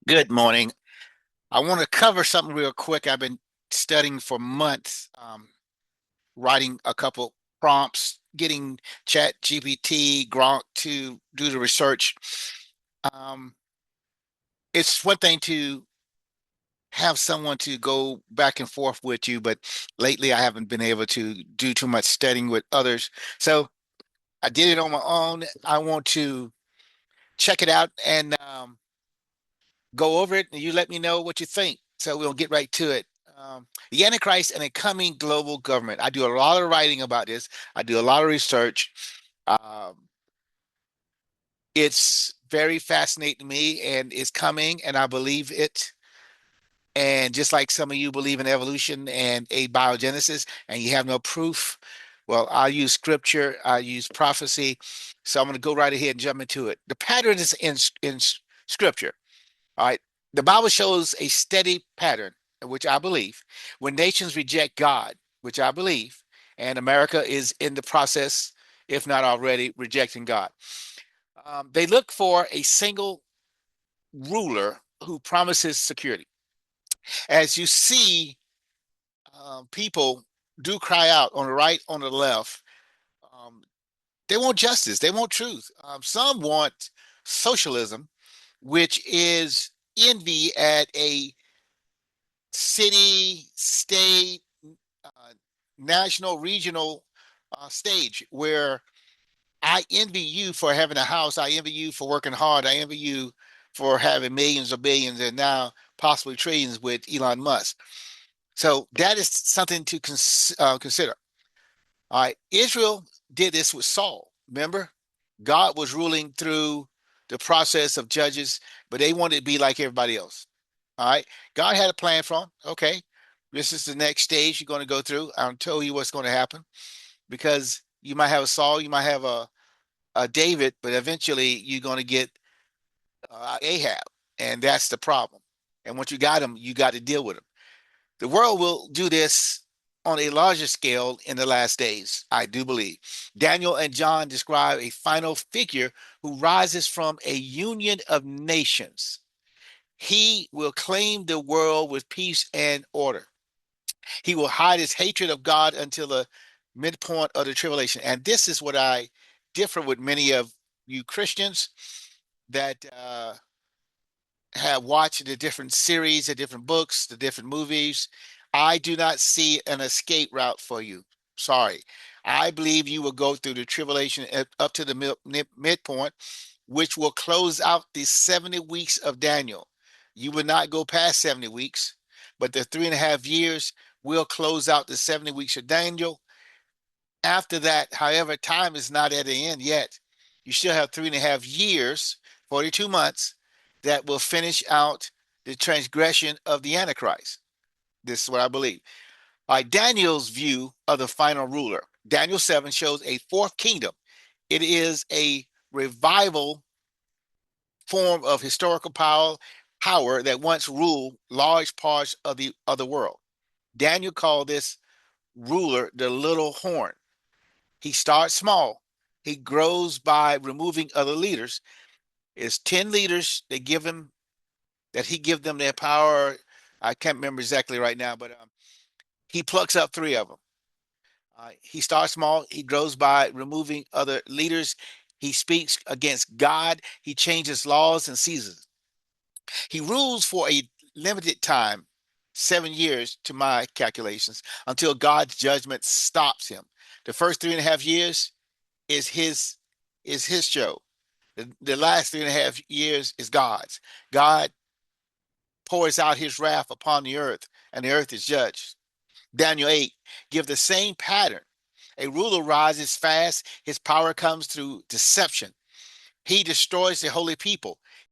Good morning. I want to cover something real quick. I've been studying for months, writing a couple prompts, getting Chat GPT, Gronk to do the research. Um, it's one thing to have someone to go back and forth with you, but lately I haven't been able to do too much studying with others. So I did it on my own. I want to check it out and go over it, and you let me know what you think. So we'll get right to it. The Antichrist and a coming global government. I do a lot of writing about this. I do a lot of research. Um, it's very fascinating to me, and it's coming, and I believe it. And just like some of you believe in evolution and abiogenesis, and you have no proof, well, I'll use scripture, I use prophecy. So I'm going to go right ahead and jump into it. The pattern is in scripture. All right. The Bible shows a steady pattern, which I believe, when nations reject God, which I believe, and America is in the process, if not already, rejecting God. They look for a single ruler who promises security. As you see, people do cry out on the right, on the left. Um, they want justice, they want truth. Some want socialism, which is envy at a city, state, uh, national, regional stage where I envy you for having a house. I envy you for working hard. I envy you for having millions or billions and now possibly trillions with Elon Musk. So that is something to consider. All right. Israel did this with Saul. Remember, God was ruling through the process of judges, but they wanted to be like everybody else. All right. God had a plan for them. Okay. This is the next stage you're going to go through. I'll tell you what's going to happen because you might have a Saul, you might have a David, but eventually you're going to get Ahab. And that's the problem. And once you got him, you got to deal with him. The world will do this on a larger scale in the last days, I do believe. Daniel and John describe a final figure who rises from a union of nations. He will claim the world with peace and order. He will hide his hatred of God until the midpoint of the tribulation. And this is what I differ with many of you Christians that have watched the different series, the different books, the different movies. I do not see an escape route for you. Sorry. I believe you will go through the tribulation up to the midpoint, which will close out the 70 weeks of Daniel. You will not go past 70 weeks, but the 3.5 years will close out the 70 weeks of Daniel. After that, however, time is not at the end yet. You still have 3.5 years, 42 months, that will finish out the transgression of the Antichrist. This is what I believe. All right, Daniel's view of the final ruler. Daniel 7 shows a fourth kingdom. It is a revival form of historical power that once ruled large parts of the world. Daniel called this ruler the little horn. He starts small. He grows by removing other leaders. It's 10 leaders that he give them their power. I can't remember exactly right now, but he plucks up three of them. He starts small. He grows by removing other leaders. He speaks against God. He changes laws and seasons. He rules for a limited time, 7 years to my calculations, until God's judgment stops him. The first 3.5 years is his show. The last 3.5 years is God's. God pours out his wrath upon the earth, and the earth is judged. Daniel 8 give the same pattern. A ruler rises fast. His power comes through deception. He destroys the holy people.